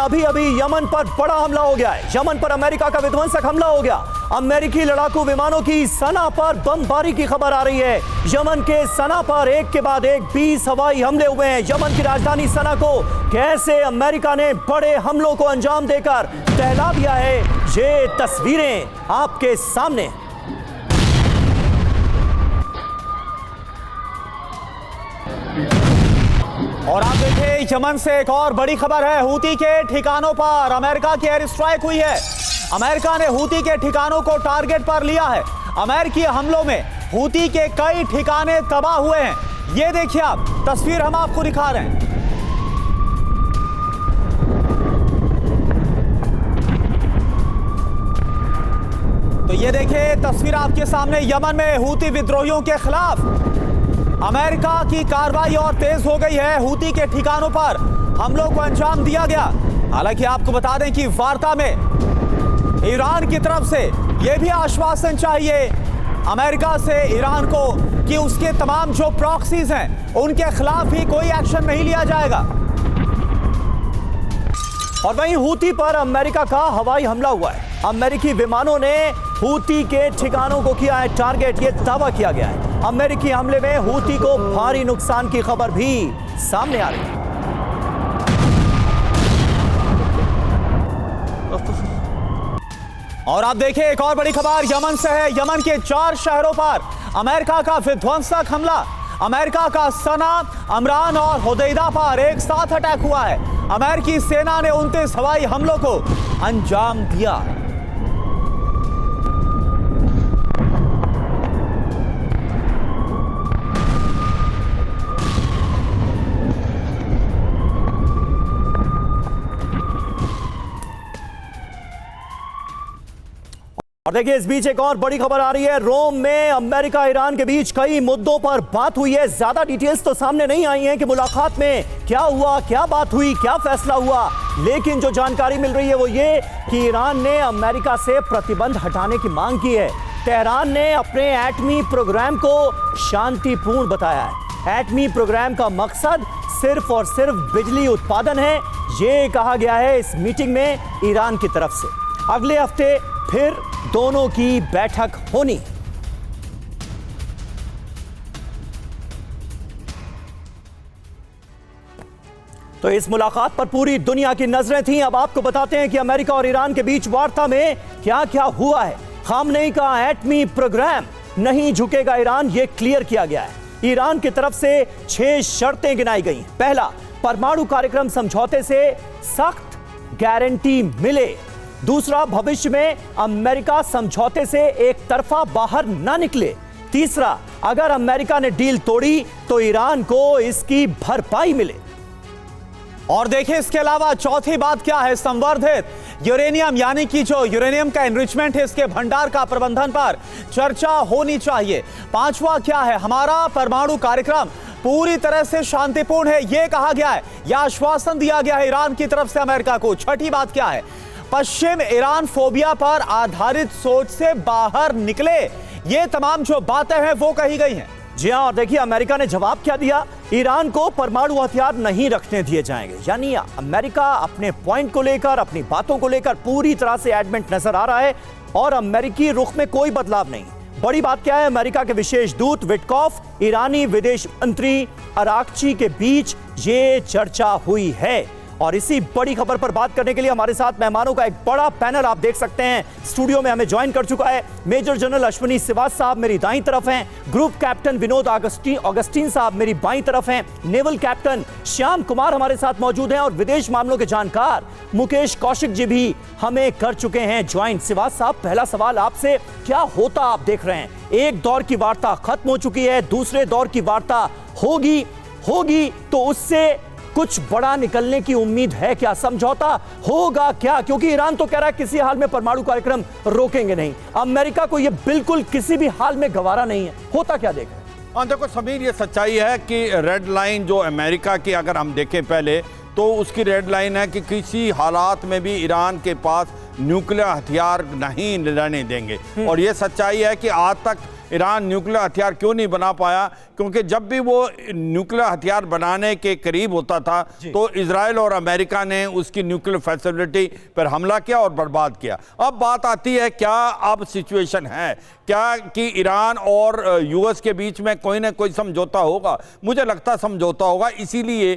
अभी अभी यमन पर बड़ा हमला हो गया है। यमन पर अमेरिका का विध्वंसक हमला हो गया। अमेरिकी लड़ाकू विमानों की सना पर बमबारी की खबर आ रही है। यमन के सना पर एक के बाद एक 20 हवाई हमले हुए हैं। यमन की राजधानी सना को कैसे अमेरिका ने बड़े हमलों को अंजाम देकर दहला दिया है, ये तस्वीरें आपके सामने। और आप देखें, यमन से एक और बड़ी खबर है। हूती के ठिकानों पर अमेरिका की एयर स्ट्राइक हुई है। अमेरिका ने हूती के ठिकानों को टारगेट पर लिया है। अमेरिकी हमलों में हूती के कई ठिकाने तबाह हुए हैं। ये देखिए, आप तस्वीर हम आपको दिखा रहे हैं। तो ये देखिए तस्वीर आपके सामने, यमन में हूती विद्रोहियों के खिलाफ अमेरिका की कार्रवाई और तेज हो गई है। हूती के ठिकानों पर हमलों को अंजाम दिया गया। हालांकि आपको बता दें कि वार्ता में ईरान की तरफ से यह भी आश्वासन चाहिए अमेरिका से ईरान को कि उसके तमाम जो प्रॉक्सीज हैं उनके खिलाफ भी कोई एक्शन नहीं लिया जाएगा। और वहीं हूती पर अमेरिका का हवाई हमला हुआ है। अमेरिकी विमानों ने हूती के ठिकानों को किया है टारगेट, ये दावा किया गया है। अमेरिकी हमले में हूती को भारी नुकसान की खबर भी सामने आ रही है। और आप देखिए, एक और बड़ी खबर यमन से है। यमन के 4 शहरों पर अमेरिका का विध्वंसक हमला। अमेरिका का सना, अमरान और हुदैदा पर एक साथ अटैक हुआ है। अमेरिकी सेना ने 29 हवाई हमलों को अंजाम दिया। और देखिए, इस बीच एक और बड़ी खबर आ रही है। रोम में अमेरिका ईरान के बीच कई मुद्दों पर बात हुई है। ज्यादा डिटेल्स तो सामने नहीं आई हैं कि मुलाकात में क्या हुआ, क्या बात हुई, क्या फैसला हुआ, लेकिन जो जानकारी मिल रही है वो ये कि ईरान ने अमेरिका से प्रतिबंध हटाने की मांग की है। तेहरान ने अपने एटमी प्रोग्राम को शांतिपूर्ण बताया है। एटमी प्रोग्राम का मकसद सिर्फ और सिर्फ बिजली उत्पादन है, ये कहा गया है इस मीटिंग में ईरान की तरफ से। अगले हफ्ते फिर दोनों की बैठक होनी। तो इस मुलाकात पर पूरी दुनिया की नजरें थीं। अब आपको बताते हैं कि अमेरिका और ईरान के बीच वार्ता में क्या क्या हुआ है। खामनेई का एटमी प्रोग्राम नहीं झुकेगा ईरान, यह क्लियर किया गया है। ईरान की तरफ से 6 शर्तें गिनाई गई। पहला, परमाणु कार्यक्रम समझौते से सख्त गारंटी मिले। दूसरा, भविष्य में अमेरिका समझौते से एक तरफा बाहर ना निकले। तीसरा, अगर अमेरिका ने डील तोड़ी तो ईरान को इसकी भरपाई मिले। और देखिए, इसके अलावा चौथी बात क्या है, संवर्धित यूरेनियम यानी कि जो यूरेनियम का एनरिचमेंट है, इसके भंडार का प्रबंधन पर चर्चा होनी चाहिए। पांचवा क्या है, हमारा परमाणु कार्यक्रम पूरी तरह से शांतिपूर्ण है, यह कहा गया है, यह आश्वासन दिया गया है ईरान की तरफ से अमेरिका को। छठी बात क्या है, पश्चिम ईरान फोबिया पर आधारित सोच से बाहर निकले। ये तमाम जो बातें हैं वो कही गई हैं। जी हां, और देखिए अमेरिका ने जवाब क्या दिया। ईरान को परमाणु हथियार नहीं रखने दिए जाएंगे। यानी अमेरिका अपने पॉइंट को लेकर, अपनी बातों को लेकर पूरी तरह से एडमेंट नजर आ रहा है और अमेरिकी रुख में कोई बदलाव नहीं। बड़ी बात क्या है, अमेरिका के विशेष दूत विटकॉफ, ईरानी विदेश मंत्री अराक्ची के बीच ये चर्चा हुई है। और इसी बड़ी खबर पर बात करने के लिए हमारे साथ मेहमानों का एक बड़ा पैनल आप देख सकते हैं स्टूडियो में हमें ज्वाइन कर चुका है। मेजर जनरल अश्विनी सिवाच साहब मेरी दाईं तरफ हैं, ग्रुप कैप्टन विनोद ऑगस्टीन साहब मेरी बाईं तरफ हैं, नेवल कैप्टन श्याम कुमार हमारे साथ मौजूद हैं और विदेश मामलों के जानकार मुकेश कौशिक जी भी हमें कर चुके हैं ज्वाइन। सिवाच साहब, पहला सवाल आपसे, क्या होता आप देख रहे हैं, एक दौर की वार्ता खत्म हो चुकी है, दूसरे दौर की वार्ता होगी तो उससे कुछ बड़ा निकलने की उम्मीद है क्या, समझौता होगा क्या? क्योंकि ईरान तो कह रहा है किसी हाल में परमाणु कार्यक्रम रोकेंगे नहीं। अमेरिका को यह बिल्कुल किसी भी हाल में गवारा नहीं है। होता क्या देख रहे हैं? देखो समीर, ये सच्चाई है कि रेड लाइन जो अमेरिका की अगर हम देखें पहले तो उसकी रेड लाइन है कि किसी हालात में भी ईरान के पास न्यूक्लियर हथियार नहीं रहने देंगे। और ये सच्चाई है कि आज तक ईरान न्यूक्लियर हथियार क्यों नहीं बना पाया, क्योंकि जब भी वो न्यूक्लियर हथियार बनाने के करीब होता था तो इजराइल और अमेरिका ने उसकी न्यूक्लियर फैसिलिटी पर हमला किया और बर्बाद किया। अब बात आती है, क्या अब सिचुएशन है क्या कि ईरान और यूएस के बीच में कोई ना कोई समझौता होगा? मुझे लगता है समझौता होगा, इसीलिए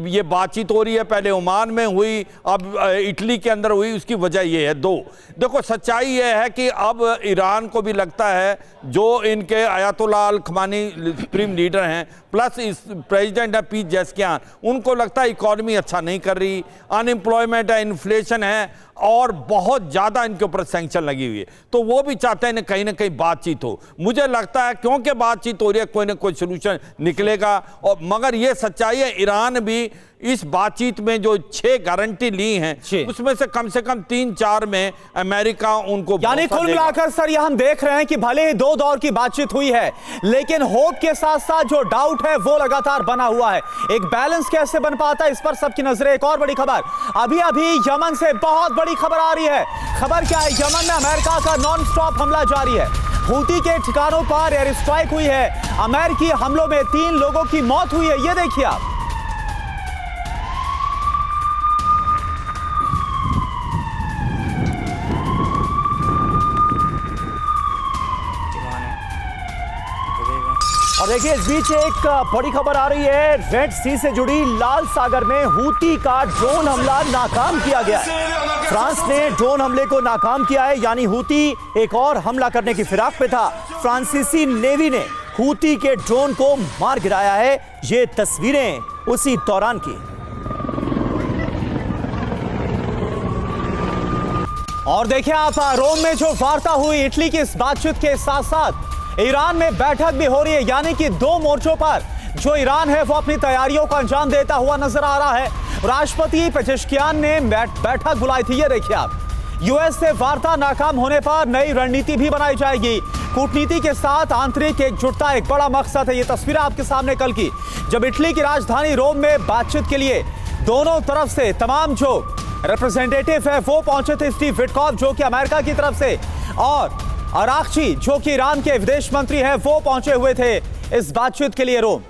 ये बातचीत हो रही है। पहले ओमान में हुई, अब इटली के अंदर हुई। उसकी वजह ये है देखो सच्चाई ये है कि अब ईरान को भी लगता है, जो इनके अयातुल्लाह अल खमानी सुप्रीम लीडर हैं, प्लस इस प्रेसिडेंट है पेजेस्कियान, उनको लगता है इकॉनमी अच्छा नहीं कर रही, अनएम्प्लॉयमेंट है, इन्फ्लेशन है और बहुत ज़्यादा इनके ऊपर सैंक्शन लगी हुई है। तो वो भी चाहते हैं कहीं ना कहीं बातचीत हो। मुझे लगता है क्योंकि बातचीत हो रही है, कोई ना कोई सोल्यूशन निकलेगा। और मगर ये सच्चाई है, ईरान भी इस बातचीत में जो 6 गारंटी ली हैं, उसमें से कम 3-4 में अमेरिका उनको, यानी कुल मिलाकर सर ये हम देख रहे हैं कि भले ही 2 दौर की बातचीत हुई है, लेकिन होप के साथ साथ जो डाउट है वो लगातार बना हुआ है। एक बैलेंस कैसे बन पाता है, इस पर सबकी नजरें। एक और बड़ी खबर, अभी यमन से बहुत बड़ी खबर आ रही है। खबर क्या है? यमन में अमेरिका का नॉन स्टॉप हमला जारी है। हूती के ठिकानों पर एयर स्ट्राइक हुई है। अमेरिकी हमलों में 3 लोगों की मौत हुई है। ये देखिए आप। और देखिए इस बीच एक बड़ी खबर आ रही है, रेड सी से जुड़ी। लाल सागर में हूती का ड्रोन हमला नाकाम किया गया है। फ्रांस ने ड्रोन हमले को नाकाम किया है, यानी हूती एक और हमला करने की फिराक पे था। फ्रांसीसी नेवी ने हूती के ड्रोन को मार गिराया है। ये तस्वीरें उसी दौरान की। और देखिए आप, रोम में जो वार्ता हुई, इटली की इस बातचीत के साथ साथ ईरान में बैठक भी हो रही है। यानी कि 2 मोर्चों पर जो ईरान है वो अपनी तैयारियों को अंजाम देता हुआ नजर आ रहा है। राष्ट्रपति पेजेश्कियान ने बैठक बुलाई थी। ये देखिए आप, यूएस से वार्ता नाकाम होने पर नई रणनीति भी बनाई जाएगी। कूटनीति के साथ आंतरिक एकजुटता एक बड़ा मकसद है। ये तस्वीर आपके सामने कल की, जब इटली की राजधानी रोम में बातचीत के लिए दोनों तरफ से तमाम जो रिप्रेजेंटेटिव है वो पहुंचे थे। स्टीव विटकॉफ जो कि अमेरिका की तरफ से, और अरागची जो कि ईरान के विदेश मंत्री हैं, वो पहुंचे हुए थे इस बातचीत के लिए रोम।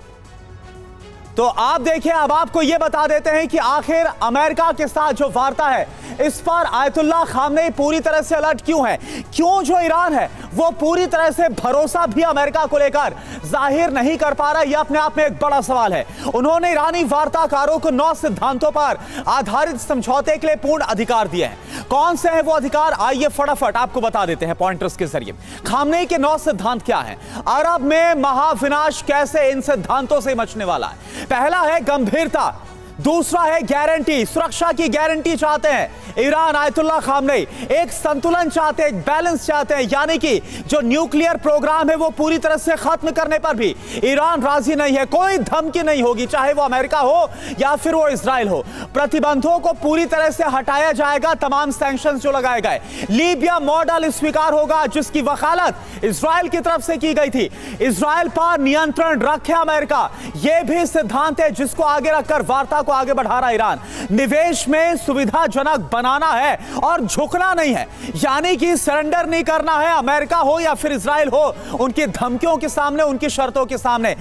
तो आप देखिए, अब आपको यह बता देते हैं कि आखिर अमेरिका के साथ जो वार्ता है, इस पर आयतुल्लाह खामनेई पूरी तरह से अलर्ट क्यों है? क्यों जो ईरान है वो पूरी तरह से भरोसा भी अमेरिका को लेकर जाहिर नहीं कर पा रहा? यह अपने आप में एक बड़ा सवाल है। उन्होंने ईरानी वार्ताकारों को 9 सिद्धांतों पर आधारित समझौते के लिए पूर्ण अधिकार दिए हैं। कौन से हैं वो अधिकार? आइए फटाफट आपको बता देते हैं पॉइंटर्स के जरिए। खामनेई के 9 सिद्धांत क्या हैं? अरब में महाविनाश कैसे इन सिद्धांतों से बचने वाला है? पहला है गंभीरता, दूसरा है गारंटी, सुरक्षा की गारंटी चाहते हैं ईरान, आयतुल्लाह खामनेई। एक संतुलन चाहते हैं, एक बैलेंस चाहते हैं, यानी कि जो न्यूक्लियर प्रोग्राम है वो पूरी तरह से खत्म करने पर भी ईरान राजी नहीं है। कोई धमकी नहीं होगी, चाहे वो अमेरिका हो या फिर वो इजराइल हो। प्रतिबंधों को पूरी तरह से हटाया जाएगा, तमाम सैंक्शंस जो लगाए गए। लीबिया मॉडल स्वीकार होगा जिसकी वकालत इजराइल की तरफ से की गई थी। इजराइल पर नियंत्रण रखे अमेरिका, यह भी सिद्धांत है जिसको आगे रखकर वार्ता को आगे बढ़ा रहा ईरान। निवेश में सुविधाजनक बनाना है और झुकना नहीं है, यानी कि सरेंडर नहीं करना है, अमेरिका हो या फिर इजराइल हो, उनकी धमकियों के सामने, उनकी शर्तों के सामने।